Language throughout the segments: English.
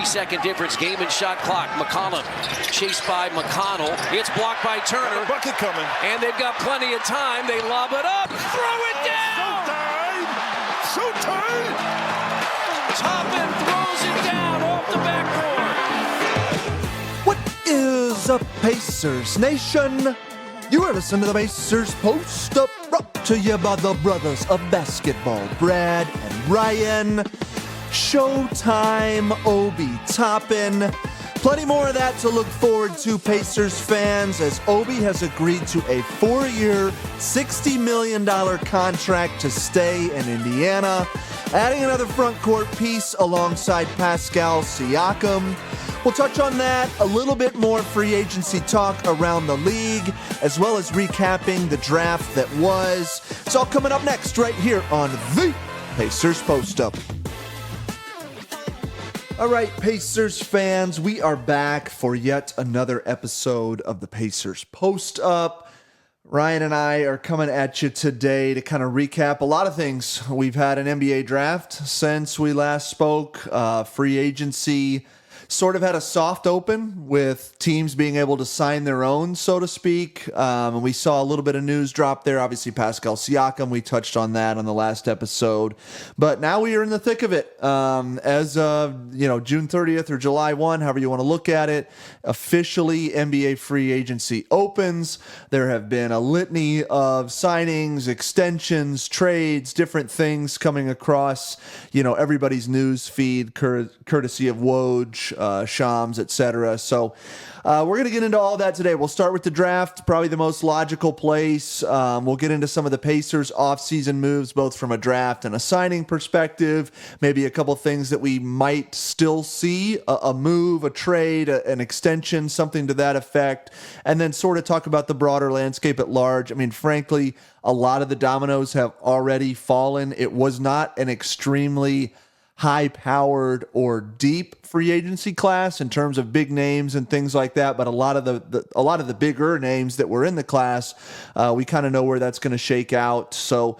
3-second difference, game and shot clock. McCollum chased by McConnell. It's blocked by Turner. Bucket coming. And they've got plenty of time. They lob it up. Throw it down. Showtime! Toppin throws it down off the backboard. What is up, Pacers Nation? You are listening to the Pacers Post Up, brought to you by the brothers of basketball, Brad and Ryan. Showtime Obi Toppin. Plenty more of that to look forward to, Pacers fans, as Obi has agreed to a 4-year, $60 million contract to stay in Indiana, adding another front court piece alongside Pascal Siakam. We'll touch on that, a little bit more free agency talk around the league, as well as recapping the draft that was. It's all coming up next right here on the Pacers Post Up. All right, Pacers fans, we are back for yet another episode of the Pacers Post Up. Ryan and I are coming at you today to kind of recap a lot of things. We've had an NBA draft since we last spoke. Free agency sort of had a soft open with teams being able to sign their own, so to speak. And we saw a little bit of news drop there. Obviously, Pascal Siakam, we touched on that on the last episode. But now we are in the thick of it. As of, June 30th or July 1, however you want to look at it, officially NBA free agency opens. There have been a litany of signings, extensions, trades, different things coming across, everybody's news feed, courtesy of Woj, Shams, etc. So we're going to get into all that today. We'll start with the draft, probably the most logical place. We'll get into some of the Pacers offseason moves, both from a draft and a signing perspective, maybe a couple things that we might still see, a move, a trade, an extension, something to that effect, and then sort of talk about the broader landscape at large. I mean, frankly, a lot of the dominoes have already fallen. It was not an extremely high-powered or deep free agency class in terms of big names and things like that, but a lot of the bigger names that were in the class, we kind of know where that's going to shake out. So,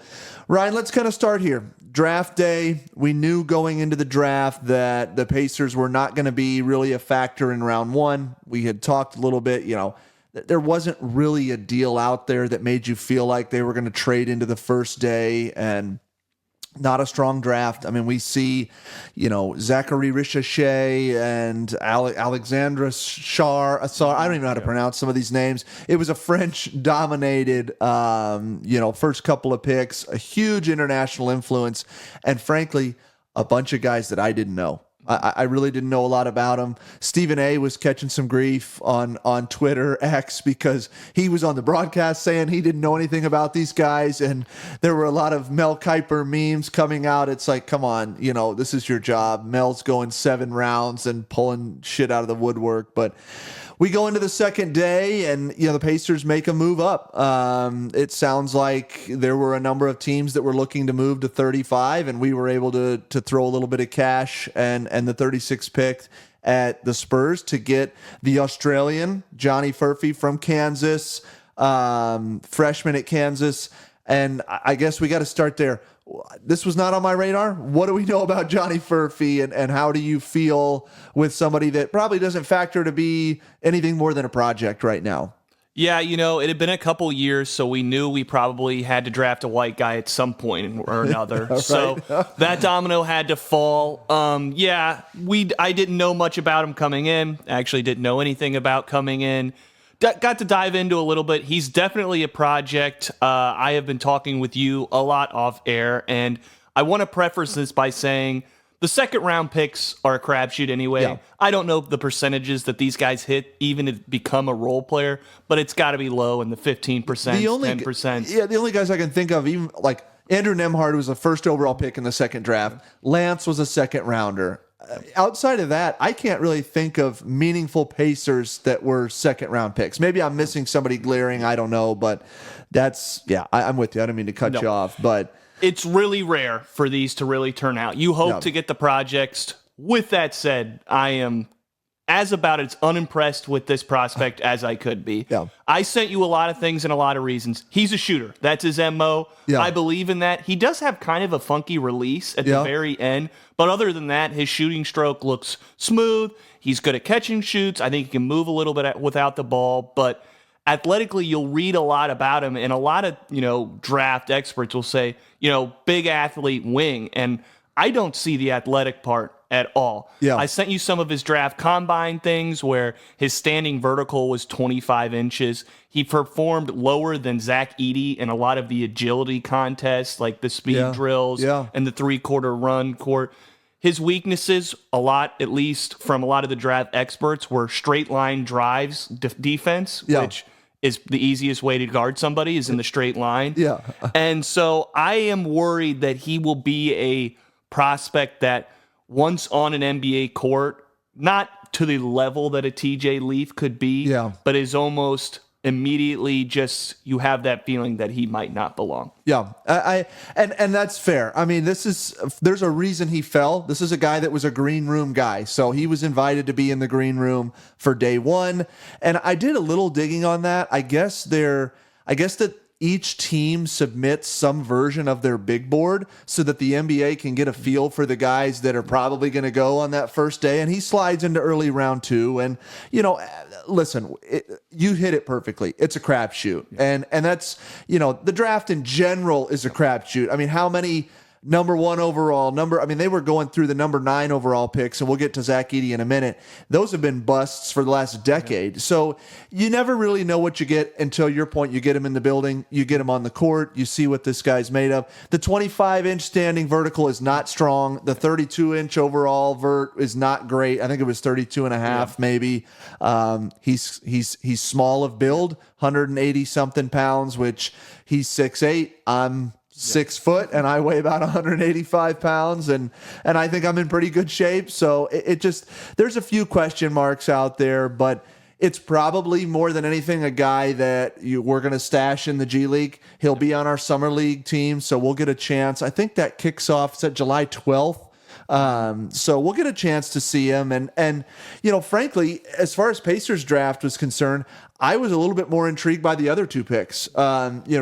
Ryan, let's kind of start here. Draft day, we knew going into the draft that the Pacers were not going to be really a factor in round one. We had talked a little bit, there wasn't really a deal out there that made you feel like they were going to trade into the first day, and not a strong draft. I mean, we see, Zachary Richichet and Alexandra Char. I don't even know how to pronounce some of these names. It was a French-dominated, first couple of picks, a huge international influence, and frankly, a bunch of guys that I didn't know. I really didn't know a lot about him. Stephen A. was catching some grief on Twitter X because he was on the broadcast saying he didn't know anything about these guys, and there were a lot of Mel Kiper memes coming out. It's like, come on, this is your job. Mel's going 7 rounds and pulling shit out of the woodwork, but we go into the second day, and the Pacers make a move up. It sounds like there were a number of teams that were looking to move to 35, and we were able to throw a little bit of cash and the 36th pick at the Spurs to get the Australian Johnny Furphy from Kansas, freshman at Kansas. And I guess we got to start there. This was not on my radar. What do we know about Johnny Furphy, and how do you feel with somebody that probably doesn't factor to be anything more than a project right now? Yeah, it had been a couple years, so we knew we probably had to draft a white guy at some point or another. Right. So that domino had to fall. I didn't know much about him coming in. Actually didn't know anything about coming in. Got to dive into a little bit. He's definitely a project. I have been talking with you a lot off air, and I want to preface this by saying the second round picks are a crapshoot anyway. Yeah. I don't know the percentages that these guys hit even to become a role player, but it's got to be low in the 15%, 10%. Yeah, the only guys I can think of, even like Andrew Nembhard was a first overall pick in the second draft. Lance was a second rounder. Outside of that, I can't really think of meaningful Pacers that were second round picks. Maybe I'm missing somebody glaring. I don't know, but I'm with you. I don't mean to cut you off, but it's really rare for these to really turn out. You hope to get the projects. With that said, I am about as unimpressed with this prospect as I could be. Yeah. I sent you a lot of things and a lot of reasons. He's a shooter. That's his MO. Yeah. I believe in that. He does have kind of a funky release at the very end, but other than that, his shooting stroke looks smooth. He's good at catching shoots. I think he can move a little bit without the ball, but athletically, you'll read a lot about him, and a lot of, draft experts will say, big athlete wing, and I don't see the athletic part at all. Yeah. I sent you some of his draft combine things where his standing vertical was 25 inches. He performed lower than Zach Edey in a lot of the agility contests, like the speed drills and the three-quarter run court. His weaknesses, a lot, at least from a lot of the draft experts, were straight line drives defense, which is the easiest way to guard somebody is in the straight line. Yeah. And so I am worried that he will be a prospect that once on an NBA court, not to the level that a TJ Leaf could be, but is almost immediately just, you have that feeling that he might not belong. Yeah, and that's fair. I mean, there's a reason he fell. This is a guy that was a green room guy, so he was invited to be in the green room for day one. And I did a little digging on that. I guess that each team submits some version of their big board so that the NBA can get a feel for the guys that are probably going to go on that first day. And he slides into early round 2. And, listen, you hit it perfectly. It's a crapshoot. And that's, the draft in general is a crapshoot. I mean, how many number 1 overall they were going through the number 9 overall picks, and we'll get to Zach Edey in a minute. Those have been busts for the last decade. So you never really know what you get until your point. You get him in the building, you get him on the court, you see what this guy's made of. The 25-inch standing vertical is not strong. The 32-inch overall vert is not great. I think it was 32 and a half, maybe. He's small of build, 180 something pounds, which he's 6'8". I'm 6 foot and I weigh about 185 pounds and I think I'm in pretty good shape. So it just, there's a few question marks out there, but it's probably more than anything a guy that we're going to stash in the G League. He'll be on our summer league team, so we'll get a chance. I think that kicks off, it's at July 12th. So we'll get a chance to see him. And frankly, as far as Pacers draft was concerned, I was a little bit more intrigued by the other 2 picks.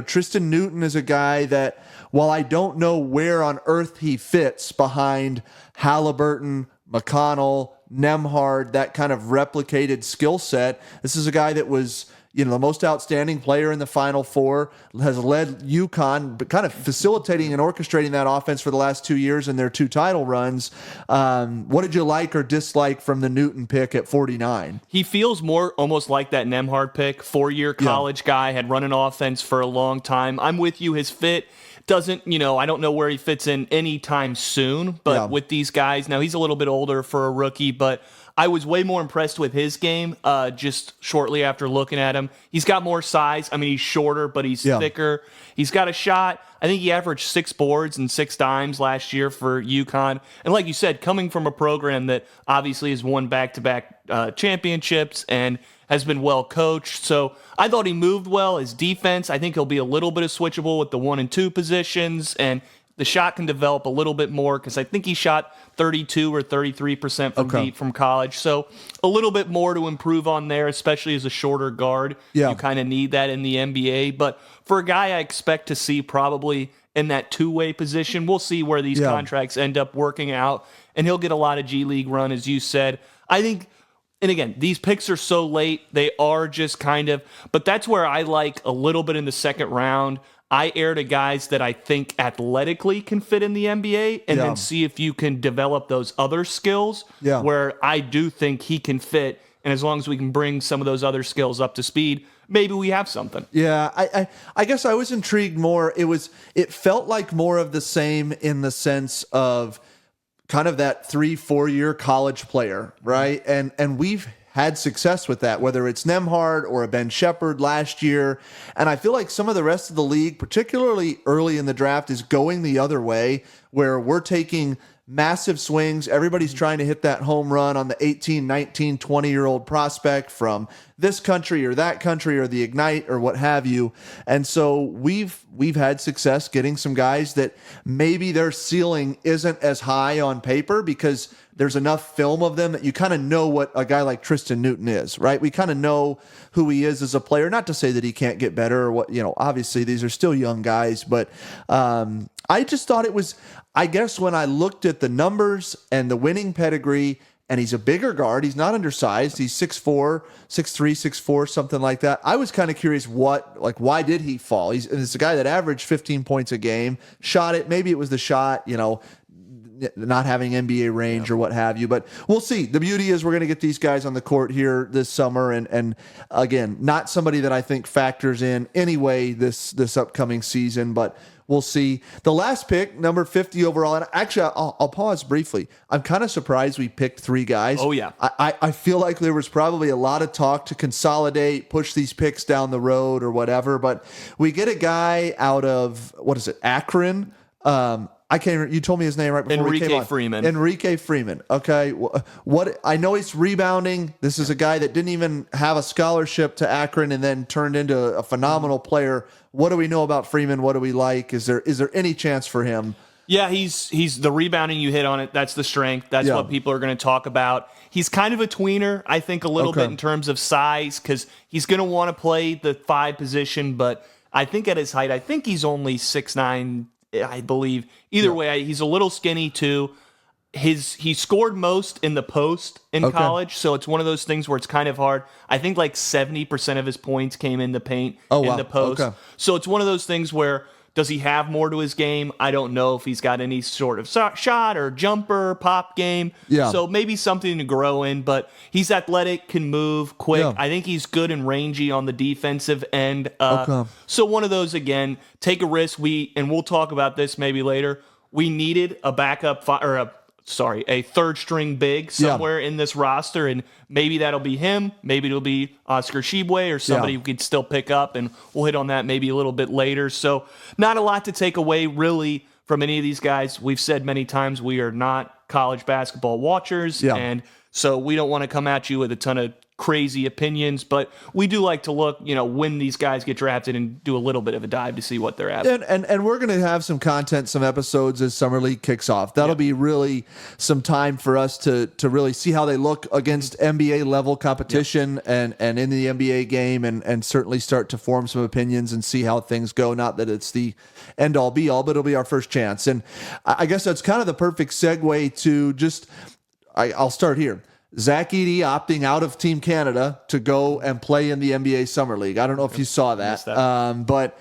Tristen Newton is a guy that, while I don't know where on earth he fits behind Halliburton, McConnell, Nembhard, that kind of replicated skill set, this is a guy that was, the most outstanding player in the Final Four, has led UConn, but kind of facilitating and orchestrating that offense for the last 2 years in their 2 title runs. What did you like or dislike from the Newton pick at 49? He feels more almost like that Nembhard pick, 4-year college guy, had run an offense for a long time. I'm with you. His fit doesn't, I don't know where he fits in anytime soon, but with these guys, now he's a little bit older for a rookie, but I was way more impressed with his game just shortly after looking at him. He's got more size. I mean, he's shorter, but he's thicker. He's got a shot. I think he averaged 6 boards and 6 dimes last year for UConn. And like you said, coming from a program that obviously has won back-to-back championships and has been well coached. So I thought he moved well. His defense, I think he'll be a little bit of switchable with the 1 and 2 positions, and the shot can develop a little bit more because I think he shot 32 or 33% from deep from college. So a little bit more to improve on there, especially as a shorter guard. You kind of need that in the NBA. But for a guy I expect to see probably in that 2-way position, we'll see where these contracts end up working out. And he'll get a lot of G League run, as you said. I think, and again, these picks are so late. They are just kind of, but that's where I like a little bit in the second round. I air to guys that I think athletically can fit in the NBA and then see if you can develop those other skills where I do think he can fit. And as long as we can bring some of those other skills up to speed, maybe we have something. Yeah, I guess I was intrigued more. It felt like more of the same in the sense of kind of that 3-4 year college player, right? And we've had success with that, whether it's Nembhard or a Ben Shepherd last year. And I feel like some of the rest of the league, particularly early in the draft, is going the other way, where we're taking massive swings. Everybody's trying to hit that home run on the 18, 19, 20-year-old prospect from this country or that country or the Ignite or what have you. And so we've had success getting some guys that maybe their ceiling isn't as high on paper because there's enough film of them that you kind of know what a guy like Tristen Newton is, right? We kind of know who he is as a player. Not to say that he can't get better or what, obviously these are still young guys, but I just thought it was, I guess when I looked at the numbers and the winning pedigree, and he's a bigger guard. He's not undersized. He's 6'4", 6'3", 6'4", something like that. I was kind of curious why did he fall? It's a guy that averaged 15 points a game, shot it. Maybe it was the shot, not having NBA range or what have you. But we'll see. The beauty is we're going to get these guys on the court here this summer. And again, not somebody that I think factors in anyway this upcoming season, but we'll see. The last pick, number 50 overall, and actually, I'll pause briefly. I'm kind of surprised we picked 3 guys. Oh, yeah. I feel like there was probably a lot of talk to consolidate, push these picks down the road or whatever, but we get a guy out of, Akron? I can't remember. You told me his name right before we came on. Freeman. Enrique Freeman. Okay. What I know he's rebounding. This is a guy that didn't even have a scholarship to Akron and then turned into a phenomenal player. What do we know about Freeman? What do we like? Is there any chance for him? Yeah, he's the rebounding. You hit on it. That's the strength. That's what people are going to talk about. He's kind of a tweener, I think, a little bit in terms of size because he's going to want to play the 5 position. But I think at his height, I think he's only 6'9", I believe. Either way, he's a little skinny too. He scored most in the post in college, so it's one of those things where it's kind of hard. I think like 70% of his points came in the paint in the post. Okay. So it's one of those things where does he have more to his game? I don't know if he's got any sort of shot or jumper, pop game. Yeah. So maybe something to grow in, but he's athletic, can move quick. Yeah. I think he's good and rangy on the defensive end. So one of those, again, take a risk. We'll talk about this maybe later. We needed a backup a third string big somewhere in this roster, and maybe that'll be him. Maybe it'll be Oscar Tshiebwe or somebody who could still pick up, and we'll hit on that maybe a little bit later. So not a lot to take away really from any of these guys. We've said many times we are not college basketball watchers, and so we don't want to come at you with a ton of crazy opinions, but we do like to look, when these guys get drafted and do a little bit of a dive to see what they're at. And we're going to have some content, some episodes as Summer League kicks off. That'll be really some time for us to really see how they look against NBA level competition and in the NBA game and certainly start to form some opinions and see how things go. Not that it's the end all be all, but it'll be our first chance. And I guess that's kind of the perfect segue to I'll start here. Zach Edey opting out of Team Canada to go and play in the NBA Summer League. I don't know if you saw that, but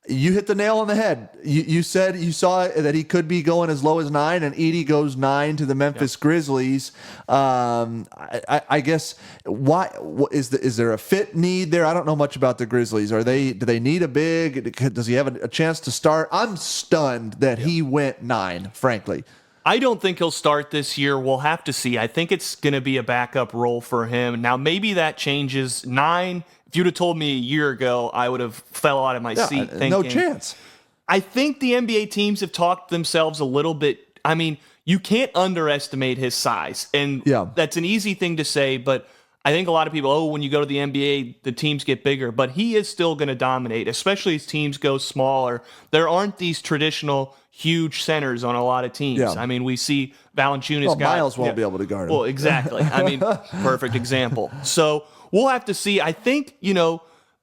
you hit the nail on the head. You said you saw that he could be going as low as 9, and Edey goes 9 to the Memphis Grizzlies. I guess is there a fit need there? I don't know much about the Grizzlies. Do they need a big? Does he have a chance to start? I'm stunned that he went 9, frankly. I don't think he'll start this year. We'll have to see. I think it's going to be a backup role for him. Now, maybe that changes. 9, if you'd have told me a year ago, I would have fell out of my seat thinking. No chance. I think the NBA teams have talked themselves a little bit. I mean, you can't underestimate his size. And that's an easy thing to say, but I think a lot of people, when you go to the NBA, the teams get bigger. But he is still going to dominate, especially as teams go smaller. There aren't these traditional huge centers on a lot of teams. I mean, we see Valanciunas. Miles won't be able to guard him. Well, exactly. I mean, perfect example. So we'll have to see. I think,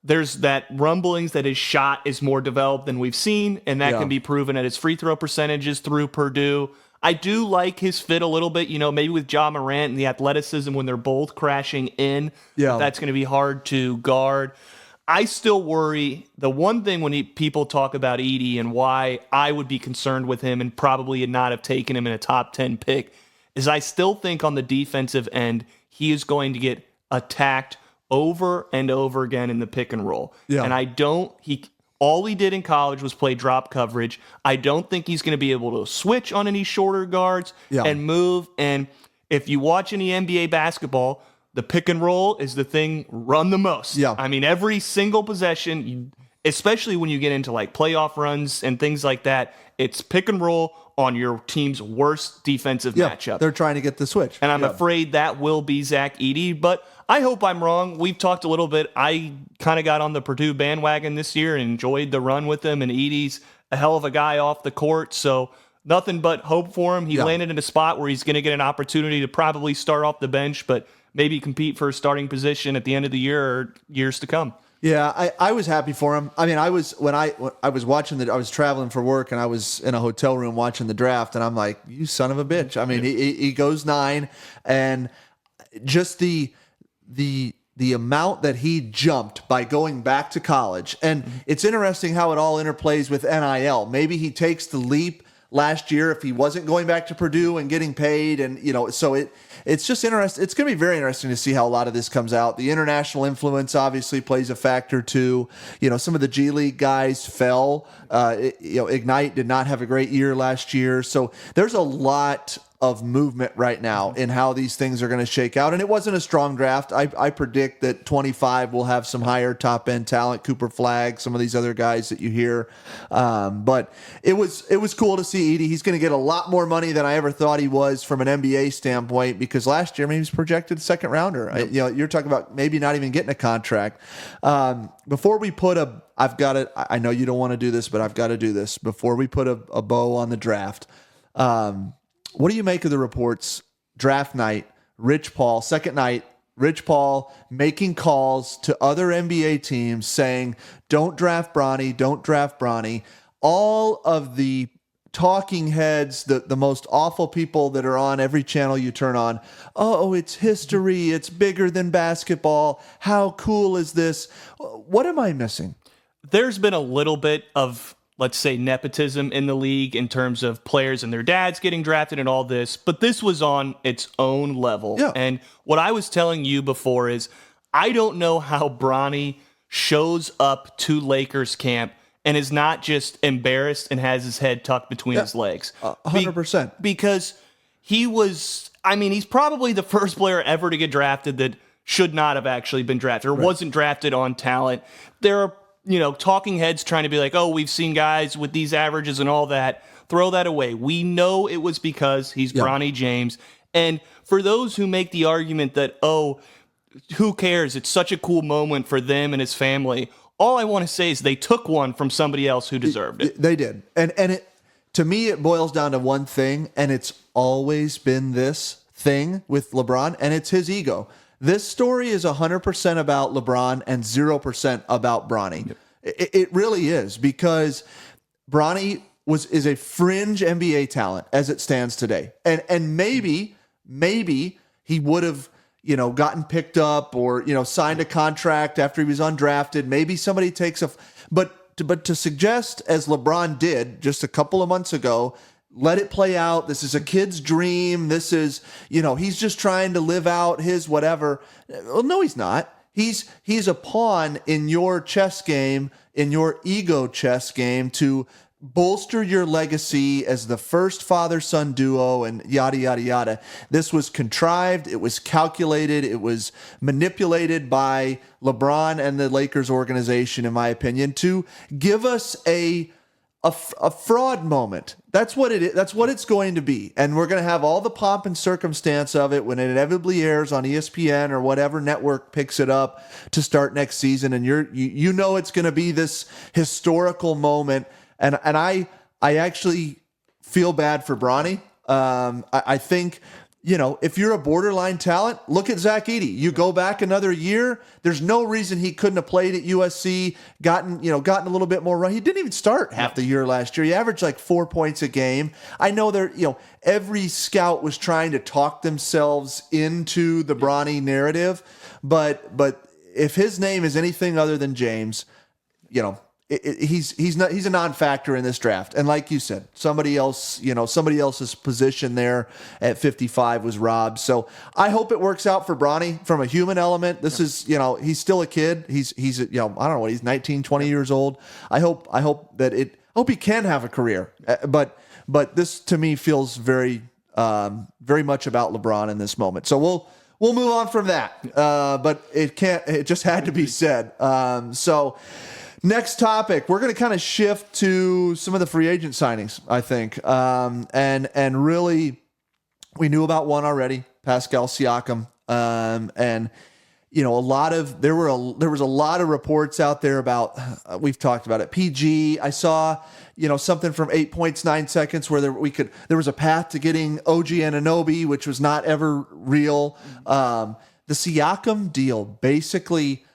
there's that rumblings that his shot is more developed than we've seen, and that can be proven at his free throw percentages through Purdue. I do like his fit a little bit, maybe with Ja Morant and the athleticism when they're both crashing in. That's going to be hard to guard. I still worry. The one thing when people talk about Edey and why I would be concerned with him and probably not have taken him in a top 10 pick is I still think on the defensive end, he is going to get attacked over and over again in the pick and roll. And all he did in college was play drop coverage. I don't think he's going to be able to switch on any shorter guards and move. And if you watch any NBA basketball, the pick and roll is the thing run the most. I mean, every single possession, especially when you get into like playoff runs and things like that, it's pick and roll on your team's worst defensive matchup. They're trying to get the switch. And I'm afraid that will be Zach Edey, but I hope I'm wrong. We've talked a little bit. I kind of got on the Purdue bandwagon this year and enjoyed the run with him, and Edey's a hell of a guy off the court, so nothing but hope for him. He landed in a spot where he's going to get an opportunity to probably start off the bench, but maybe compete for a starting position at the end of the year or years to come. Yeah, I was happy for him. I mean, I was watching I was traveling for work and I was in a hotel room watching the draft, and I'm like, you son of a bitch. I mean, he goes 9, and just the amount that he jumped by going back to college. And it's interesting how it all interplays with NIL. Maybe he takes the leap last year if he wasn't going back to Purdue and getting paid, and so it's just interesting. It's going to be very interesting to see how a lot of this comes out. The international influence obviously plays a factor too. Some of the G League guys fell. Ignite did not have a great year last year, so there's a lot of movement right now in how these things are going to shake out. And it wasn't a strong draft. I predict that 25 will have some higher top end talent, Cooper Flagg, some of these other guys that you hear. But it was cool to see Edey. He's going to get a lot more money than I ever thought he was from an NBA standpoint, because last year, he was projected second rounder. You're talking about maybe not even getting a contract. Before we put I know you don't want to do this, but I've got to do this. Before we put a bow on the draft, what do you make of the reports? Draft night, Rich Paul, second night, Rich Paul making calls to other NBA teams saying, don't draft Bronny, don't draft Bronny. All of the talking heads, the most awful people that are on every channel you turn on. Oh, it's history. It's bigger than basketball. How cool is this? What am I missing? There's been a little bit of, let's say, nepotism in the league in terms of players and their dads getting drafted and all this, but this was on its own level. Yeah. And what I was telling you before is, I don't know how Bronny shows up to Lakers camp and is not just embarrassed and has his head tucked between his legs. 100%. Because he's probably the first player ever to get drafted that should not have actually been drafted or wasn't drafted on talent. There are talking heads trying to be like, oh, we've seen guys with these averages and all that. Throw that away. We know it was because he's Bronny James. And for those who make the argument that, oh, who cares? It's such a cool moment for them and his family. All I want to say is they took one from somebody else who deserved it. They did. And to me, it boils down to one thing, and it's always been this thing with LeBron, and it's his ego. This story is 100% about LeBron and 0% about Bronny. Yep. It really is, because Bronny is a fringe NBA talent as it stands today. And maybe he would have, gotten picked up or, signed a contract after he was undrafted. Maybe somebody takes but to suggest, as LeBron did just a couple of months ago, let it play out. This is a kid's dream. This is, he's just trying to live out his whatever. Well, no, he's not. He's a pawn in your chess game, in your ego chess game, to bolster your legacy as the first father-son duo and yada, yada, yada. This was contrived. It was calculated. It was manipulated by LeBron and the Lakers organization, in my opinion, to give us a fraud moment. That's what it is. That's what it's going to be. And we're going to have all the pomp and circumstance of it when it inevitably airs on ESPN or whatever network picks it up to start next season. And it's going to be this historical moment. And I actually feel bad for Bronny. I think, if you're a borderline talent, look at Zach Edey. You go back another year, there's no reason he couldn't have played at USC, gotten a little bit more run. He didn't even start half the year last year. He averaged like 4 points a game. I know every scout was trying to talk themselves into the Bronny narrative, but if his name is anything other than James, he's a non-factor in this draft. And like you said, somebody else's position there at 55 was robbed. So I hope it works out for Bronny from a human element. This is, he's still a kid. He's I don't know what, he's 19, 20 years old. I hope he can have a career. But this to me feels very much about LeBron in this moment. So we'll move on from that. But it just had to be said. Next topic, we're going to kind of shift to some of the free agent signings, I think. And really, we knew about one already, Pascal Siakam. And you know, there was a lot of reports out there about, we've talked about it. PG, I saw, you know, something from 8 points, 9 seconds where there was a path to getting OG Anunoby, which was not ever real. The Siakam deal basically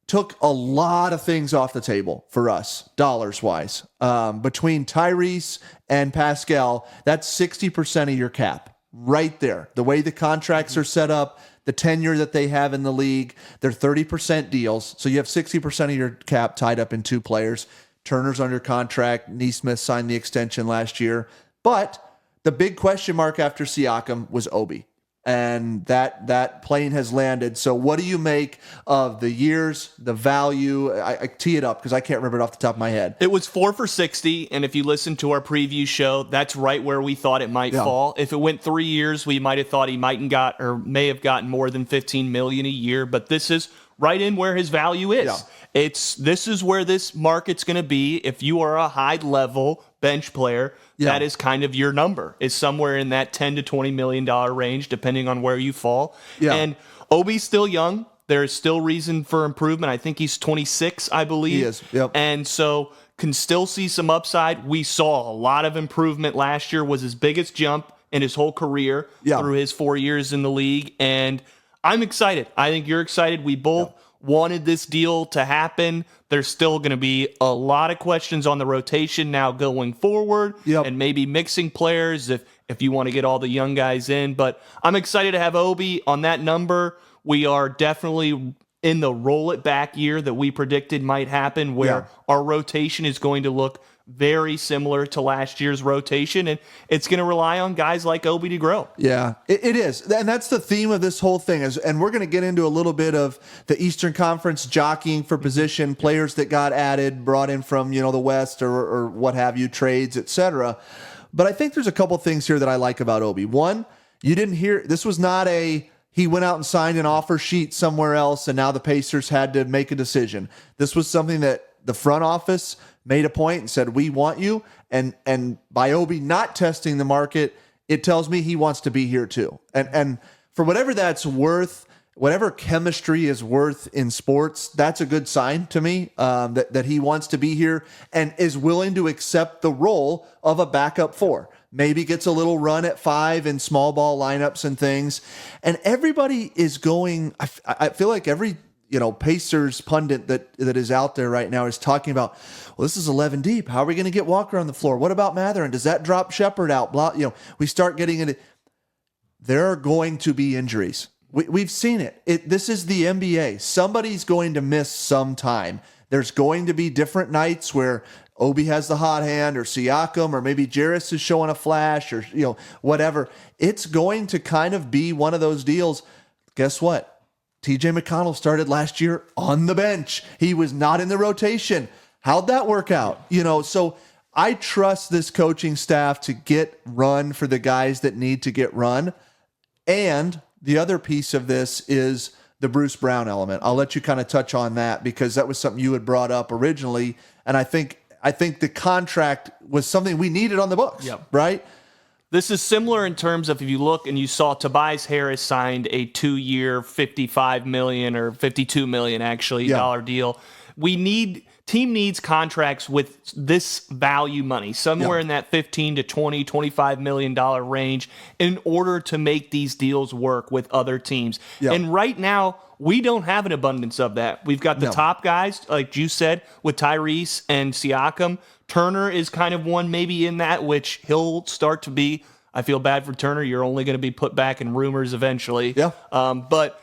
took a lot of things off the table for us, dollars-wise. Between Tyrese and Pascal, that's 60% of your cap right there. The way the contracts are set up, the tenure that they have in the league, they're 30% deals. So you have 60% of your cap tied up in 2 players. Turner's under contract. Nesmith signed the extension last year. But the big question mark after Siakam was Obi. And that plane has landed. So what do you make of the years, the value? I tee it up because I can't remember it off the top of my head. It was 4 for $60, and if you listen to our preview show, that's right where we thought it might fall. If it went 3 years, we might have thought he may have gotten more than $15 million a year. But this is right in where his value is. Yeah. This is where this market's going to be. If you are a high-level bench player, that is kind of your number. Is somewhere in that $10 to $20 million range, depending on where you fall. Yeah. And Obi's still young. There is still reason for improvement. I think he's 26, I believe. He is. Yep. And so can still see some upside. We saw a lot of improvement last year. Was his biggest jump in his whole career through his 4 years in the league. And I'm excited. I think you're excited. We both wanted this deal to happen. There's still going to be a lot of questions on the rotation now going forward, and maybe mixing players if you want to get all the young guys in. But I'm excited to have Obi on that number. We are definitely in the roll it back year that we predicted might happen, where our rotation is going to look very similar to last year's rotation, and it's going to rely on guys like Obi to grow. Yeah, it is. And that's the theme of this whole thing. And we're going to get into a little bit of the Eastern Conference jockeying for position, players that got added, brought in from, the West or what have you, trades, etc. But I think there's a couple things here that I like about Obi. One, you didn't hear, this was not he went out and signed an offer sheet somewhere else and now the Pacers had to make a decision. This was something that the front office made a point and said, we want you. And by Obi not testing the market, it tells me he wants to be here too. And for whatever that's worth, whatever chemistry is worth in sports, that's a good sign to me, that he wants to be here and is willing to accept the role of a backup 4. Maybe gets a little run at 5 in small ball lineups and things. And everybody is going, I feel like every Pacers pundit that is out there right now is talking about, well, this is 11 deep. How are we going to get Walker on the floor? What about Mather? And does that drop Shepherd out? Blah, we start getting into. There are going to be injuries. We've seen it. This is the NBA. Somebody's going to miss some time. There's going to be different nights where Obi has the hot hand, or Siakam, or maybe Jarris is showing a flash, or whatever. It's going to kind of be one of those deals. Guess what? TJ McConnell started last year on the bench. He was not in the rotation. How'd that work out? So I trust this coaching staff to get run for the guys that need to get run. And the other piece of this is the Bruce Brown element. I'll let you kind of touch on that because that was something you had brought up originally. And I think the contract was something we needed on the books, right? This is similar in terms of, if you look and you saw Tobias Harris signed a 2-year, $55 million or $52 million actually dollar deal. Team needs contracts with this value money, somewhere in that $15 to $20, $25 million range, in order to make these deals work with other teams. And right now, we don't have an abundance of that. We've got the top guys, like you said, with Tyrese and Siakam. Turner is kind of one maybe in that, which he'll start to be. I feel bad for Turner. You're only going to be put back in rumors eventually. But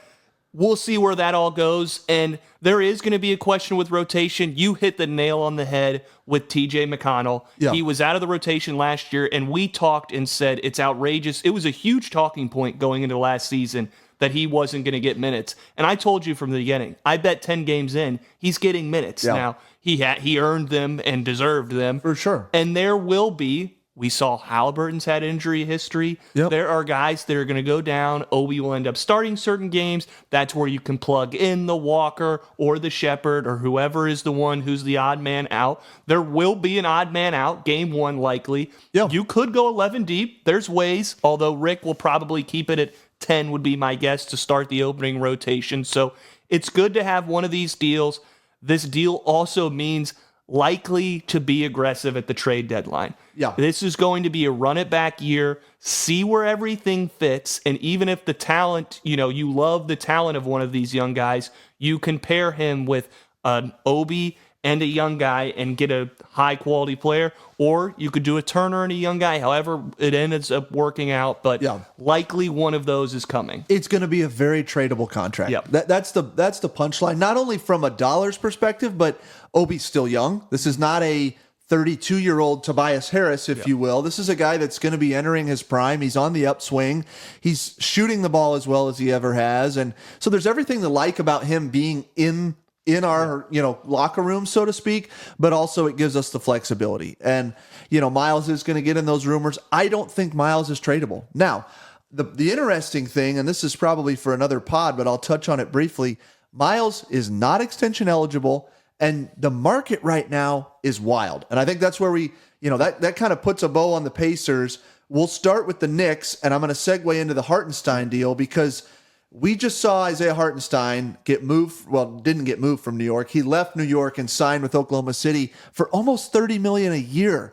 we'll see where that all goes. And there is going to be a question with rotation. You hit the nail on the head with TJ McConnell. He was out of the rotation last year, and we talked and said it's outrageous. It was a huge talking point going into last season that he wasn't going to get minutes. And I told you from the beginning, I bet 10 games in, he's getting minutes. Now, he earned them and deserved them. For sure. And there will be We saw Halliburton's had injury history. Yep. There are guys that are going to go down. Obi will end up starting certain games. That's where you can plug in the Walker or the Shepherd or whoever is the one who's the odd man out. There will be an odd man out, game one likely. Yep. You could go 11 deep. There's ways, although Rick will probably keep it at 10 would be my guess to start the opening rotation. So it's good to have one of these deals. This deal also means likely to be aggressive at the trade deadline. Yeah. This is going to be a run it back year, see where everything fits. And even if the talent, you love the talent of one of these young guys, you can pair him with an Obi and a young guy and get a high quality player, or you could do a Turner and a young guy, however it ends up working out. But likely one of those is coming. It's going to be a very tradable contract. Yep. That's the punchline, not only from a dollars perspective, but Obi's still young. This is not a 32-year-old Tobias Harris, if you will. This is a guy that's going to be entering his prime. He's on the upswing. He's shooting the ball as well as he ever has. And so there's everything to like about him being in our, locker room, so to speak, but also it gives us the flexibility. And, Miles is going to get in those rumors. I don't think Miles is tradable. Now, the interesting thing, and this is probably for another pod, but I'll touch on it briefly. Miles is not extension eligible, and the market right now is wild. And I think that's where we, that kind of puts a bow on the Pacers. We'll start with the Knicks, and I'm going to segue into the Hartenstein deal because we just saw Isaiah Hartenstein didn't get moved from New York. He left New York and signed with Oklahoma City for almost $30 million a year.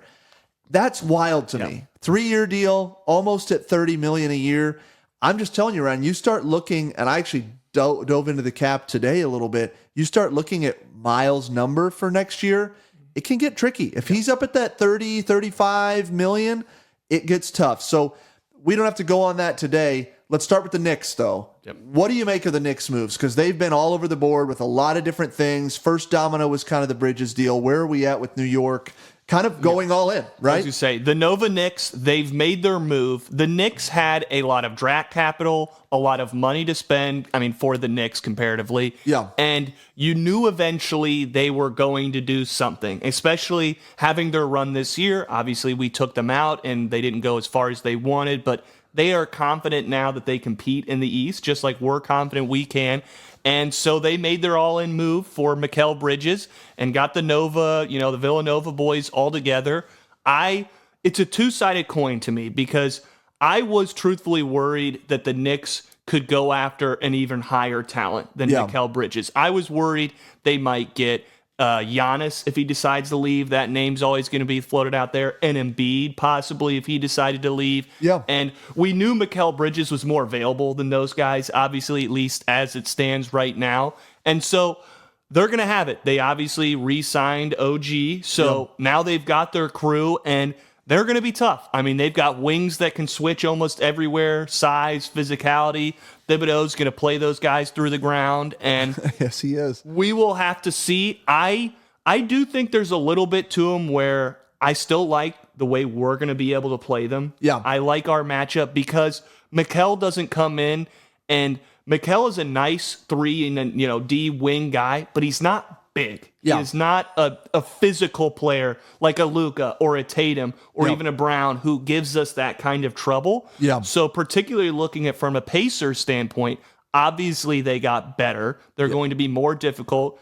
That's wild to me. 3-year deal, almost at $30 million a year. I'm just telling you, Ryan, you start looking, and I actually dove into the cap today a little bit. You start looking at Miles' number for next year, it can get tricky. If he's up at that 30, 35 million, it gets tough. So we don't have to go on that today. Let's start with the Knicks, though. Yep. What do you make of the Knicks moves? Because they've been all over the board with a lot of different things. First domino was kind of the Bridges deal. Where are we at with New York? Kind of going all in, right? As you say, the Nova Knicks, they've made their move. The Knicks had a lot of draft capital, a lot of money to spend, for the Knicks comparatively. Yeah. And you knew eventually they were going to do something, especially having their run this year. Obviously, we took them out and they didn't go as far as they wanted, but they are confident now that they compete in the East, just like we're confident we can. And so they made their all-in move for Mikal Bridges and got the Nova, the Villanova boys all together. It's a two-sided coin to me because I was truthfully worried that the Knicks could go after an even higher talent than Mikal Bridges. I was worried they might get Giannis if he decides to leave. That name's always going to be floated out there. And Embiid possibly if he decided to leave. Yeah. And we knew Mikal Bridges was more available than those guys, obviously, at least as it stands right now. And so they're going to have it. They obviously re-signed OG. So now they've got their crew and they're going to be tough. They've got wings that can switch almost everywhere, size, physicality. Thibodeau's going to play those guys through the ground, and yes, he is. We will have to see. I do think there's a little bit to them where I still like the way we're going to be able to play them. Yeah. I like our matchup because Mikal doesn't come in, and Mikal is a nice 3 and D wing guy, but he's not big. Yeah. He is not a physical player like a Luka or a Tatum or even a Brown who gives us that kind of trouble. Yeah. So particularly looking at from a Pacers standpoint, obviously they got better. They're going to be more difficult.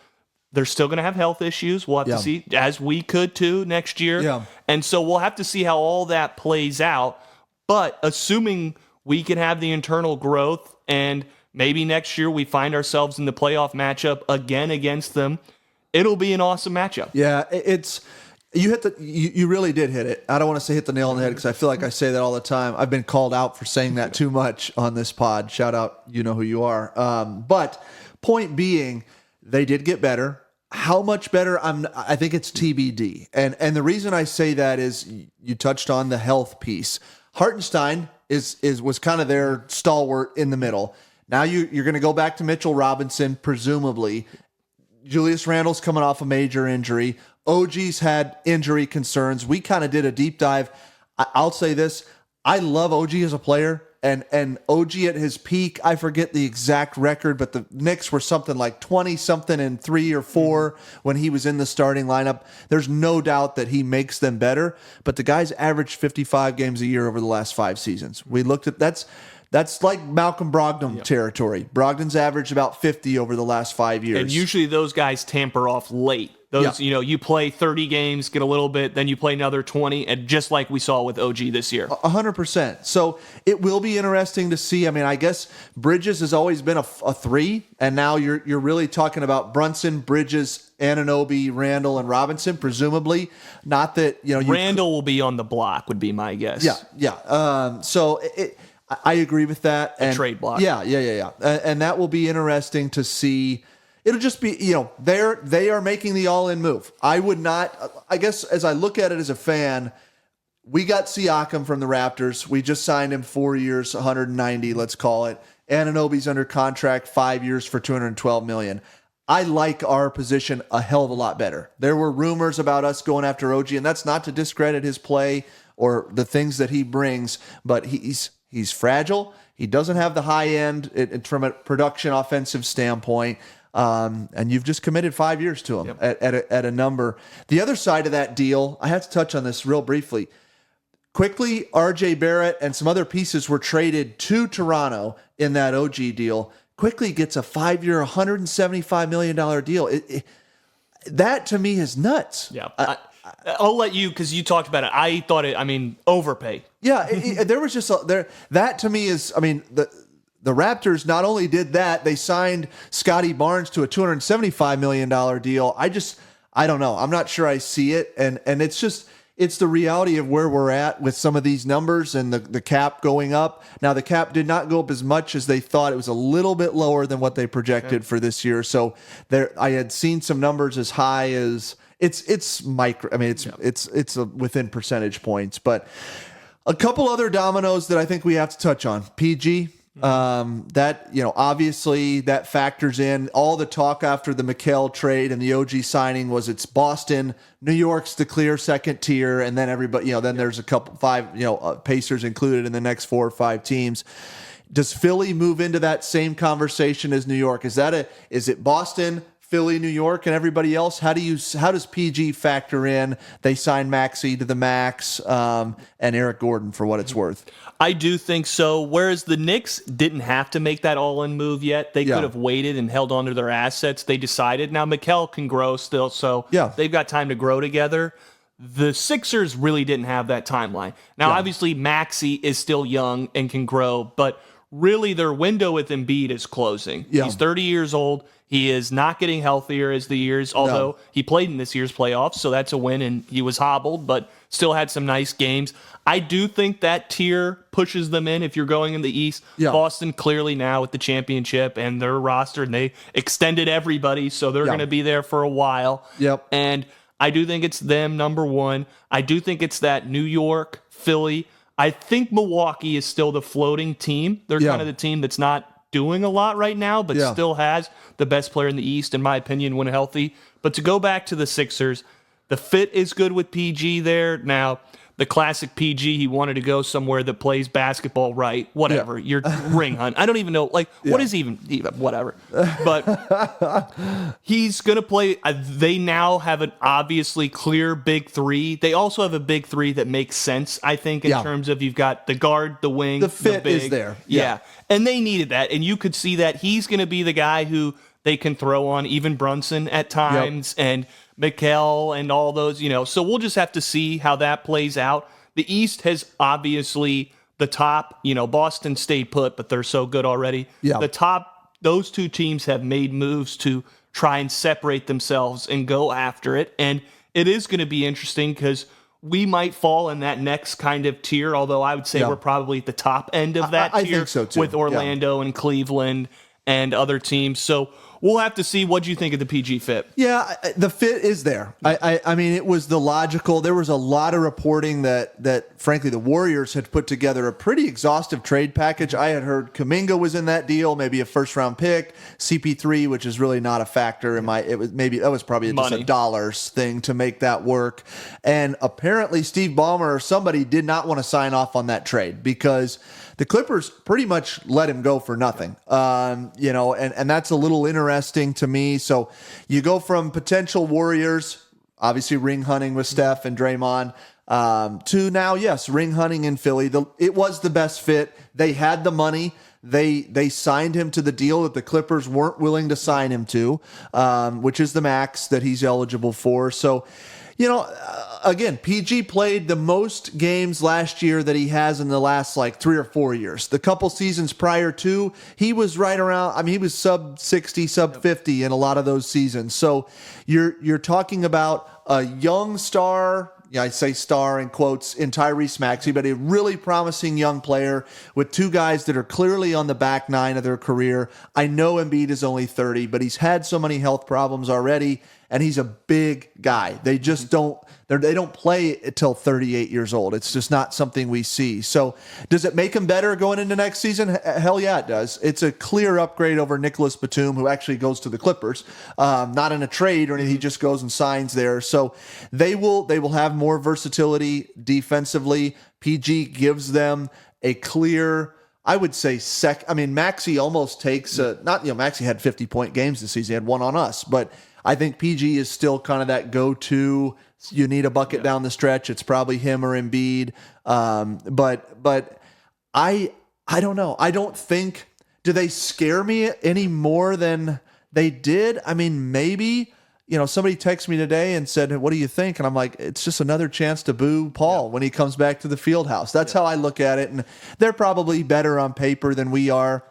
They're still going to have health issues. We'll have to see, as we could too next year. Yeah. And so we'll have to see how all that plays out. But assuming we can have the internal growth and maybe next year we find ourselves in the playoff matchup again against them, it'll be an awesome matchup. Yeah, you really did hit it. I don't want to say hit the nail on the head because I feel like I say that all the time. I've been called out for saying that too much on this pod. Shout out, you know who you are. But point being, they did get better. How much better? I think it's TBD. And the reason I say that is you touched on the health piece. Hartenstein was kind of their stalwart in the middle. Now you're going to go back to Mitchell Robinson, presumably. Julius Randle's coming off a major injury. OG's had injury concerns. We kind of did a deep dive. I'll say this. I love OG as a player. And OG at his peak, I forget the exact record, but the Knicks were something like 20-something and 3 or 4 when he was in the starting lineup. There's no doubt that he makes them better, but the guy's averaged 55 games a year over the last 5 seasons. We looked at that's like Malcolm Brogdon territory. Brogdon's averaged about 50 over the last 5 years. And usually those guys tamper off late. Those, you play 30 games, get a little bit, then you play another 20, and just like we saw with OG this year. 100%. So it will be interesting to see. I mean, I guess Bridges has always been a 3, and now you're really talking about Brunson, Bridges, Anunoby, Randall, and Robinson, presumably. Not that, Randall will be on the block, would be my guess. Yeah. So I agree with that. A trade block. Yeah. And that will be interesting to see. It'll just be, they are making the all-in move. I would not, I guess as I look at it as a fan, we got Siakam from the Raptors. We just signed him 4 years, 190, let's call it. Anunoby's under contract 5 years for $212 million. I like our position a hell of a lot better. There were rumors about us going after OG, and that's not to discredit his play or the things that he brings, but he's fragile. He doesn't have the high end from a production offensive standpoint. And you've just committed 5 years to him at a number. The other side of that deal, I have to touch on this real briefly. Quickly, RJ Barrett and some other pieces were traded to Toronto in that OG deal. Quickly gets a 5-year, $175 million deal. That to me is nuts. Yeah. I'll let you, because you talked about it. I thought overpay. Yeah, there was just that to me is, the Raptors not only did that, they signed Scotty Barnes to a $275 million deal. I don't know. I'm not sure I see it. And it's the reality of where we're at with some of these numbers and the cap going up. Now, the cap did not go up as much as they thought. It was a little bit lower than what they projected for this year. So I had seen some numbers as high as it's micro. It's within percentage points, but a couple other dominoes that I think we have to touch on. PG. That, obviously that factors in all the talk after the Mikal trade and the OG signing was it's Boston, New York's the clear second tier. And then everybody, then there's a couple, 5, Pacers included in the next 4 or 5 teams. Does Philly move into that same conversation as New York? Is it Boston, Philly, New York, and everybody else? How does PG factor in? They signed Maxey to the max, and Eric Gordon for what it's worth. I do think so. Whereas the Knicks didn't have to make that all-in move yet. They could have waited and held on to their assets. They decided. Now, Mikal can grow still, so they've got time to grow together. The Sixers really didn't have that timeline. Now, obviously, Maxey is still young and can grow, but really their window with Embiid is closing. Yeah. He's 30 years old. He is not getting healthier as the years, although he played in this year's playoffs, so that's a win, and he was hobbled, but still had some nice games. I do think that tier pushes them in if you're going in the East. Yeah. Boston clearly now with the championship and their roster, and they extended everybody, so they're going to be there for a while. Yep. And I do think it's them, number one. I do think it's that New York, Philly. I think Milwaukee is still the floating team. They're kind of the team that's not doing a lot right now, but still has the best player in the East, in my opinion, when healthy. But to go back to the Sixers, the fit is good with PG there. Now, the classic PG, he wanted to go somewhere that plays basketball right. Whatever. You're ring hunt. I don't even know. What is even whatever. But he's going to play. They now have an obviously clear big 3. They also have a big 3 that makes sense, I think, in terms of you've got the guard, the wing, the fit big. is there. Yeah. And they needed that. And you could see that he's going to be the guy who they can throw on, even Brunson at times. And Mikal and all those, so we'll just have to see how that plays out. The East has obviously the top, Boston stayed put, but they're so good already. Yeah. The top, those 2 teams have made moves to try and separate themselves and go after it. And it is going to be interesting because we might fall in that next kind of tier, although I would say we're probably at the top end of that tier. I think so too. With Orlando and Cleveland and other teams. So we'll have to see. What you think of the PG fit? Yeah, the fit is there. I mean, it was the logical. There was a lot of reporting that frankly, the Warriors had put together a pretty exhaustive trade package. I had heard Kuminga was in that deal, maybe a first-round pick, CP3, which is really not a factor in my. It was maybe that was probably just a dollars thing to make that work. And apparently, Steve Ballmer or somebody did not want to sign off on that trade because the Clippers pretty much let him go for nothing. And that's a little interesting to me. So you go from potential Warriors, obviously ring hunting with Steph and Draymond, to now, yes, ring hunting in Philly. It was the best fit. They had the money. They signed him to the deal that the Clippers weren't willing to sign him to, which is the max that he's eligible for. So, again, PG played the most games last year that he has in the last 3 or 4 years. The couple seasons prior to, he was right around, he was sub 60, sub 50 in a lot of those seasons. So you're talking about a young star, I say star in quotes, in Tyrese Maxey, but a really promising young player with two guys that are clearly on the back nine of their career. I know Embiid is only 30, but he's had so many health problems already, and he's a big guy. They just don't play until 38 years old. It's just not something we see. So does it make him better going into next season? Hell yeah, it does. It's a clear upgrade over Nicholas Batum, who actually goes to the Clippers, not in a trade or anything. He just goes and signs there. So they will have more versatility defensively. PG gives them a clear, I would say, Maxey almost takes Maxey had 50-point games this season. He had one on us, but I think PG is still kind of that go-to. You need a bucket down the stretch. It's probably him or Embiid. But I don't know. I don't think, do they scare me any more than they did? Maybe, somebody texted me today and said, what do you think? And I'm like, it's just another chance to boo Paul when he comes back to the field house. That's how I look at it. And they're probably better on paper than we are.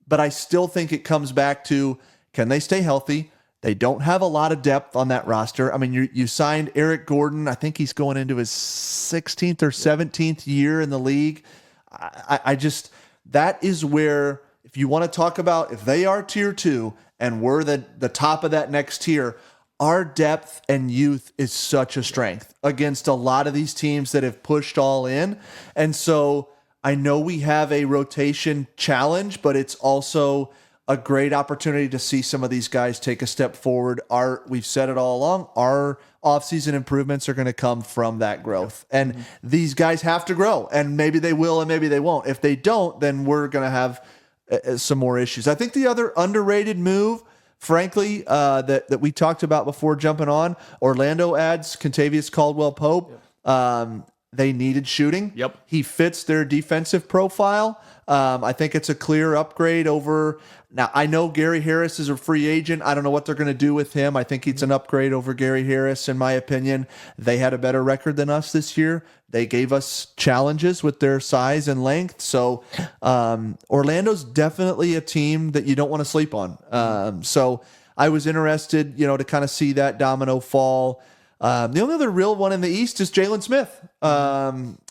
But I still think it comes back to, can they stay healthy? They don't have a lot of depth on that roster. You signed Eric Gordon. I think he's going into his 16th or 17th year in the league. That is where, if you want to talk about if they are tier 2 and we're the top of that next tier, our depth and youth is such a strength against a lot of these teams that have pushed all in. And so I know we have a rotation challenge, but it's also a great opportunity to see some of these guys take a step forward. We've said it all along, our offseason improvements are going to come from that growth. And these guys have to grow, and maybe they will and maybe they won't. If they don't, then we're going to have some more issues. I think the other underrated move, frankly, that we talked about before jumping on, Orlando adds Kentavious Caldwell-Pope. They needed shooting. Yep. He fits their defensive profile. I think it's a clear upgrade over. Now, I know Gary Harris is a free agent. I don't know what they're going to do with him. I think it's an upgrade over Gary Harris, in my opinion. They had a better record than us this year. They gave us challenges with their size and length. So Orlando's definitely a team that you don't want to sleep on. So I was interested, to kind of see that domino fall. The only other real one in the East is Jalen Smith.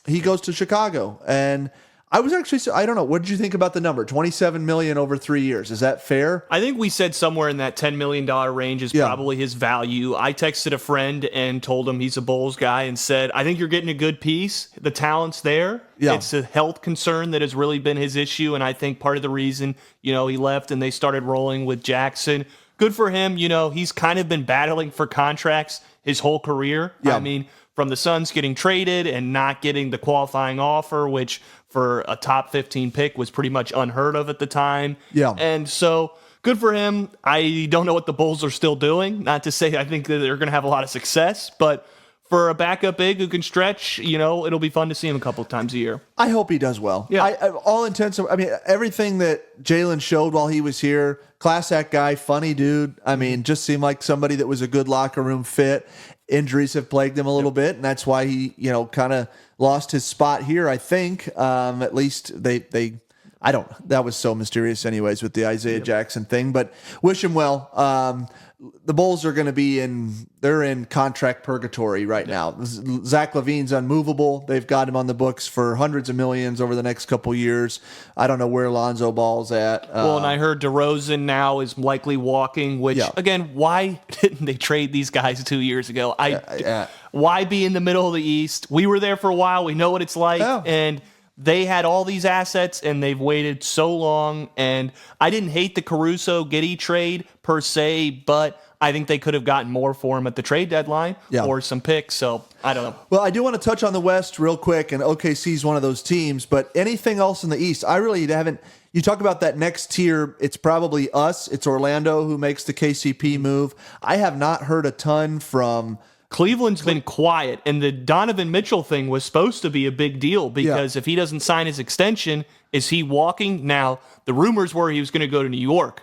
He goes to Chicago, and I was actually, I don't know, what did you think about the number? $27 million over 3 years. Is that fair? I think we said somewhere in that $10 million range is probably his value. I texted a friend and told him he's a Bulls guy and said, I think you're getting a good piece. The talent's there. Yeah. It's a health concern that has really been his issue, and I think part of the reason, he left and they started rolling with Jackson. Good for him. He's kind of been battling for contracts his whole career. Yeah. From the Suns getting traded and not getting the qualifying offer, which for a top 15 pick was pretty much unheard of at the time. Yeah. And so good for him. I don't know what the Bulls are still doing. Not to say I think that they're going to have a lot of success, but for a backup big who can stretch, it'll be fun to see him a couple of times a year. I hope he does well. Yeah. All intents, everything that Jalen showed while he was here, class act guy, funny dude. Just seemed like somebody that was a good locker room fit. Injuries have plagued him a little bit, and that's why he, kind of lost his spot here, I think. At least That was so mysterious anyways with the Isaiah Jackson thing, but wish him well. The Bulls are going to they're in contract purgatory right now. Zach LaVine's unmovable. They've got him on the books for hundreds of millions over the next couple years. I don't know where Lonzo Ball's at. And I heard DeRozan now is likely walking, which, again, why didn't they trade these guys 2 years ago? Why be in the middle of the East? We were there for a while. We know what it's like. And they had all these assets, and they've waited so long. And I didn't hate the Caruso-Giddey trade per se, but I think they could have gotten more for him at the trade deadline or some picks. So I don't know. Well, I do want to touch on the West real quick, and OKC is one of those teams. But anything else in the East, I really haven't. You talk about that next tier, it's probably us. It's Orlando who makes the KCP move. I have not heard a ton from Cleveland's been quiet, and the Donovan Mitchell thing was supposed to be a big deal because if he doesn't sign his extension, is he walking? Now, the rumors were he was going to go to New York.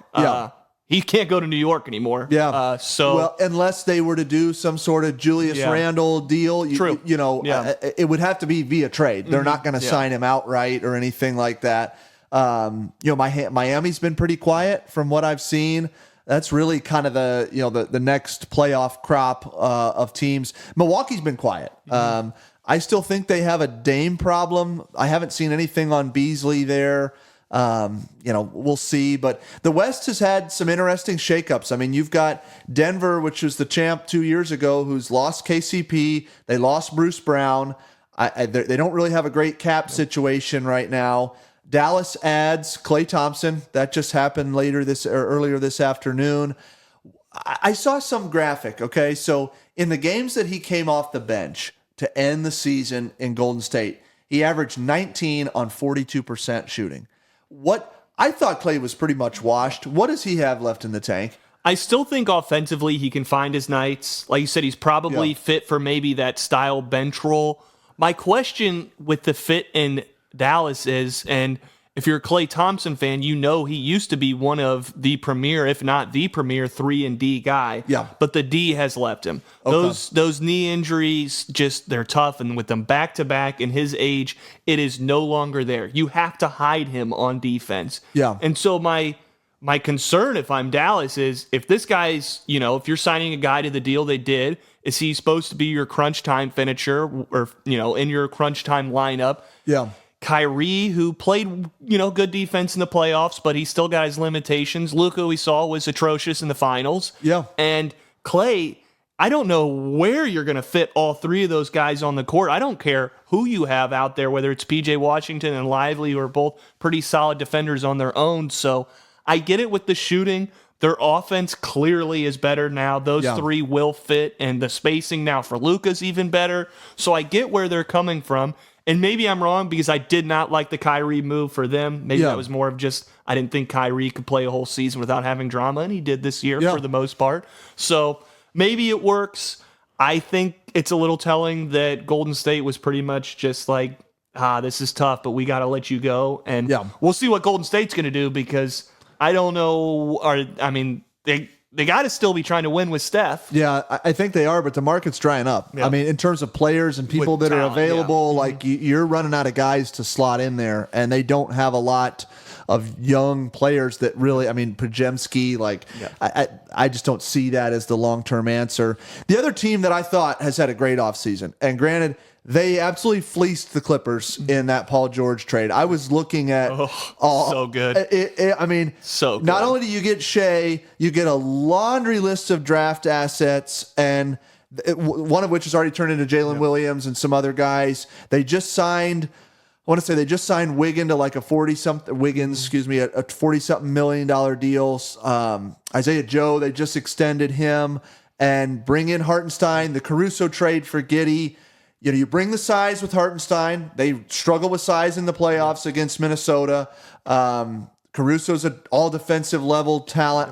He can't go to New York anymore. Well, unless they were to do some sort of Julius Randle deal, it would have to be via trade. They're not going to sign him outright or anything like that. Miami's been pretty quiet from what I've seen. That's really kind of the next playoff crop of teams. Milwaukee's been quiet. I still think they have a Dame problem. I haven't seen anything on Beasley there. We'll see. But the West has had some interesting shakeups. I mean, you've got Denver, which was the champ 2 years ago, who's lost KCP. They lost Bruce Brown. They don't really have a great cap situation right now. Dallas adds Klay Thompson. That just happened earlier this afternoon. I saw some graphic, okay? So in the games that he came off the bench to end the season in Golden State, he averaged 19 on 42% shooting. I thought Klay was pretty much washed. What does he have left in the tank? I still think offensively he can find his nights. Like you said, he's probably fit for maybe that style bench role. My question with the fit in Dallas is, and if you're a Klay Thompson fan, he used to be one of the premier, if not the premier 3-and-D guy. Yeah. But the D has left him. Okay. Those knee injuries, they're tough. And with them back-to-back in his age, it is no longer there. You have to hide him on defense. Yeah. And so my concern, if I'm Dallas, is if this guy's, if you're signing a guy to the deal they did, is he supposed to be your crunch time finisher or, in your crunch time lineup? Yeah. Kyrie, who played, good defense in the playoffs, but he still got his limitations. Luka, we saw, was atrocious in the finals. Yeah. And Klay, I don't know where you're going to fit all three of those guys on the court. I don't care who you have out there, whether it's PJ Washington and Lively, who are both pretty solid defenders on their own. So I get it with the shooting. Their offense clearly is better now. Those three will fit, and the spacing now for Luka's even better. So I get where they're coming from. And maybe I'm wrong because I did not like the Kyrie move for them. Maybe that was more of just I didn't think Kyrie could play a whole season without having drama, and he did this year for the most part. So maybe it works. I think it's a little telling that Golden State was pretty much just like, this is tough, but we got to let you go. And we'll see what Golden State's going to do because I don't know. They got to still be trying to win with Steph. Yeah, I think they are, but the market's drying up. Yeah. I mean, in terms of players and people that are available, like you're running out of guys to slot in there, and they don't have a lot of young players that really, Pajemski, I just don't see that as the long-term answer. The other team that I thought has had a great offseason, and granted, they absolutely fleeced the Clippers in that Paul George trade. I was looking at so good. So good. Not only do you get Shea, you get a laundry list of draft assets, and one of which has already turned into Jalen Williams and some other guys. They just signed. I want to say they just signed Wiggins to like a 40-something million deal. Isaiah Joe, they just extended him and bring in Hartenstein. The Caruso trade for Giddey. You bring the size with Hartenstein. They struggle with size in the playoffs against Minnesota. Caruso's an all-defensive level talent.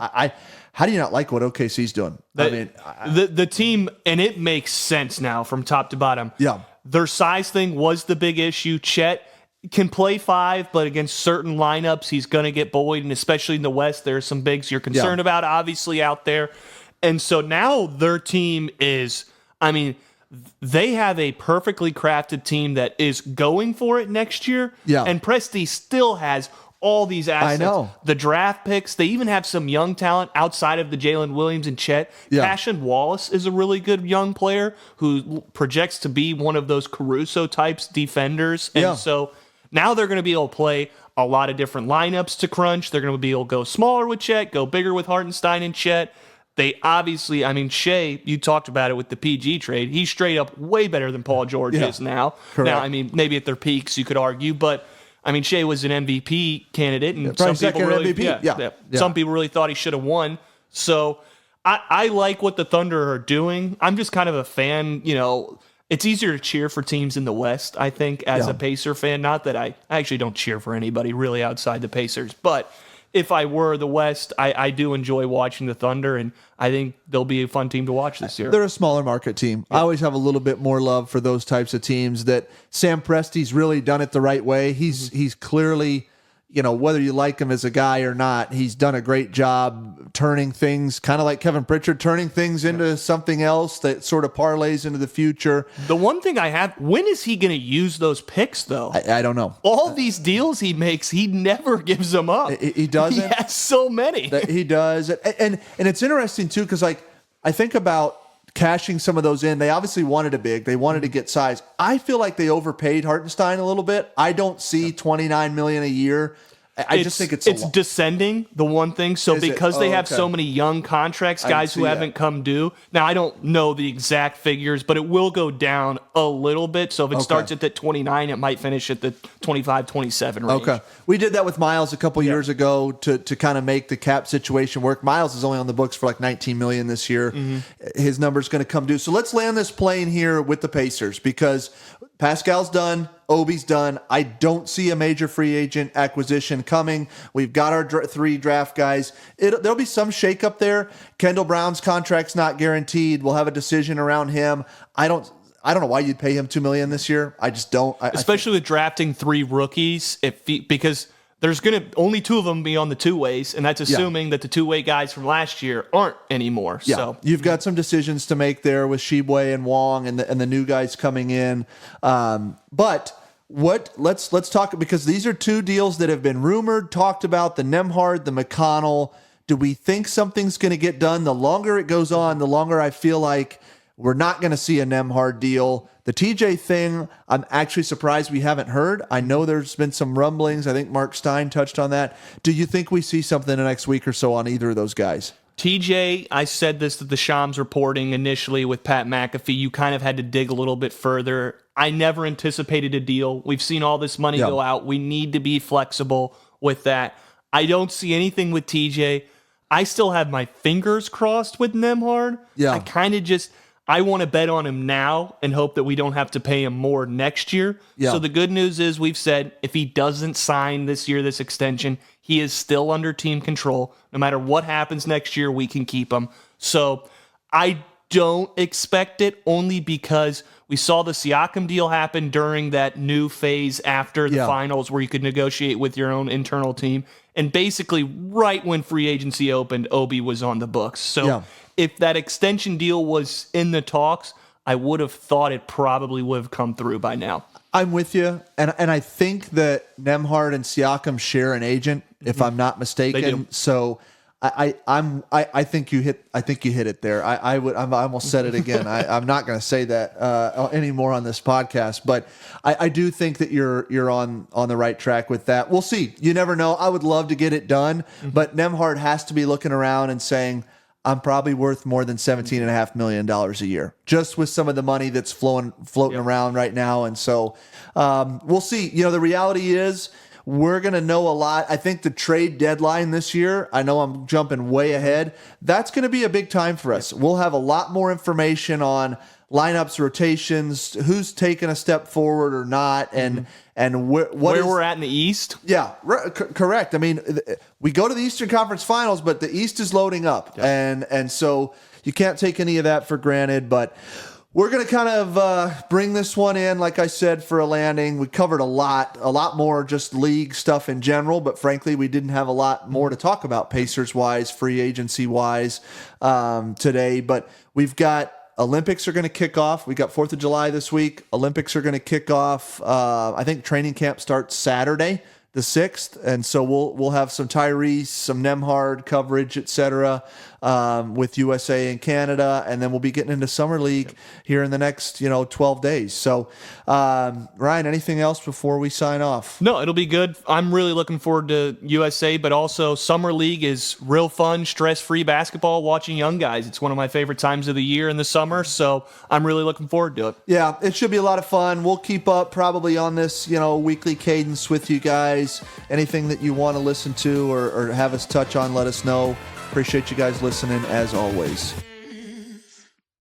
How do you not like what OKC's doing? The team, and it makes sense now from top to bottom. Yeah. Their size thing was the big issue. Chet can play five, but against certain lineups, he's going to get bullied, and especially in the West, there are some bigs you're concerned about, obviously, out there. And so now their team is, they have a perfectly crafted team that is going for it next year. Yeah. And Presti still has all these assets. I know. The draft picks, they even have some young talent outside of the Jalen Williams and Chet. Yeah. Cashin Wallace is a really good young player who projects to be one of those Caruso types defenders. And so now they're going to be able to play a lot of different lineups to crunch. They're going to be able to go smaller with Chet, go bigger with Hartenstein and Chet. They obviously, I mean, Shea, you talked about it with the PG trade. He's straight up way better than Paul George is now. Correct. Now, I mean, maybe at their peaks you could argue, but I mean, Shea was an MVP candidate, and Probably some people really, MVP. Some people really thought he should have won. So I like what the Thunder are doing. I'm just kind of a fan. You know, it's easier to cheer for teams in the West, I think, as a Pacer fan. Not that I actually don't cheer for anybody really outside the Pacers, but if I were the West, I do enjoy watching the Thunder, and I think they'll be a fun team to watch this year. They're a smaller market team. I always have a little bit more love for those types of teams. That Sam Presti's really done it the right way. He's clearly, you know, whether you like him as a guy or not, he's done a great job turning things, kind of like Kevin Pritchard, turning things into something else that sort of parlays into the future. The one thing I have, when is he going to use those picks, though? I don't know. All these deals he makes, he never gives them up. He doesn't. He has so many. He does. And it's interesting, too, because, like, I think about cashing some of those in. They obviously wanted a big. They wanted to get size. I feel like they overpaid Hartenstein a little bit. I don't see $29 million a year. I just think it's descending, the one thing. So Is because it? they have Okay. so many young contracts, guys who haven't come due. Now, I don't know the exact figures, but it will go down a little bit. So if it starts at the 29, it might finish at the 25, 27 range. Okay. We did that with Miles a couple years ago to kind of make the cap situation work. Miles is only on the books for like $19 million this year. His number's going to come due. So let's land this plane here with the Pacers, because Pascal's done. Obi's done. I don't see a major free agent acquisition coming. We've got our three draft guys. There'll be some shakeup there. Kendall Brown's contract's not guaranteed. We'll have a decision around him. I don't know why you'd pay him $2 million this year. I just don't. Especially with drafting three rookies, because there's going to only two of them be on the two-ways, and that's assuming that the two-way guys from last year aren't anymore. Yeah, So you've got some decisions to make there with Shibwe and Wong and the new guys coming in. But let's talk, because these are two deals that have been rumored, talked about, the Nembhard, the McConnell. Do we think something's going to get done? The longer it goes on, the longer I feel like we're not going to see a Nembhard deal. The TJ thing, I'm actually surprised we haven't heard. I know there's been some rumblings. I think Mark Stein touched on that. Do you think we see something in the next week or so on either of those guys? TJ, I said this at the Shams reporting initially with Pat McAfee. You kind of had to dig a little bit further. I never anticipated a deal. We've seen all this money go out. We need to be flexible with that. I don't see anything with TJ. I still have my fingers crossed with Nembhard. Yeah. I kind of I want to bet on him now and hope that we don't have to pay him more next year. Yeah. So the good news is we've said if he doesn't sign this year, this extension, he is still under team control. No matter what happens next year, we can keep him. So I don't expect it, only because we saw the Siakam deal happen during that new phase after the finals where you could negotiate with your own internal team. And basically right when free agency opened, Obi was on the books. So if that extension deal was in the talks, I would have thought it probably would have come through by now. I'm with you, and I think that Nembhard and Siakam share an agent, if I'm not mistaken. They do. So I think you hit it there. I almost said it again. I'm not going to say that anymore on this podcast, but I do think that you're on the right track with that. We'll see. You never know. I would love to get it done, but Nembhard has to be looking around and saying, I'm probably worth more than $17.5 million a year, just with some of the money that's floating around right now. And so we'll see. You know, the reality is we're going to know a lot. I think the trade deadline this year, I know I'm jumping way ahead, that's going to be a big time for us. We'll have a lot more information on lineups, rotations, who's taking a step forward or not, and where we're at in the East. Yeah, correct. I mean, we go to the Eastern Conference Finals, but the East is loading up, and so you can't take any of that for granted. But we're going to kind of bring this one in, like I said, for a landing. We covered a lot more just league stuff in general, but frankly, we didn't have a lot more to talk about Pacers-wise, free agency-wise today. But we've got Olympics are going to kick off. We got 4th of July this week. Olympics are going to kick off. I think training camp starts Saturday. the 6th, and so we'll have some Tyrese, some Nemhard coverage, etc. With USA and Canada, and then we'll be getting into Summer League here in the next 12 days. So, Ryan, anything else before we sign off? No, it'll be good. I'm really looking forward to USA, but also Summer League is real fun, stress-free basketball. Watching young guys, it's one of my favorite times of the year in the summer. So I'm really looking forward to it. Yeah, it should be a lot of fun. We'll keep up probably on this weekly cadence with you guys. Anything that you want to listen to or have us touch on, let us know. Appreciate you guys listening as always.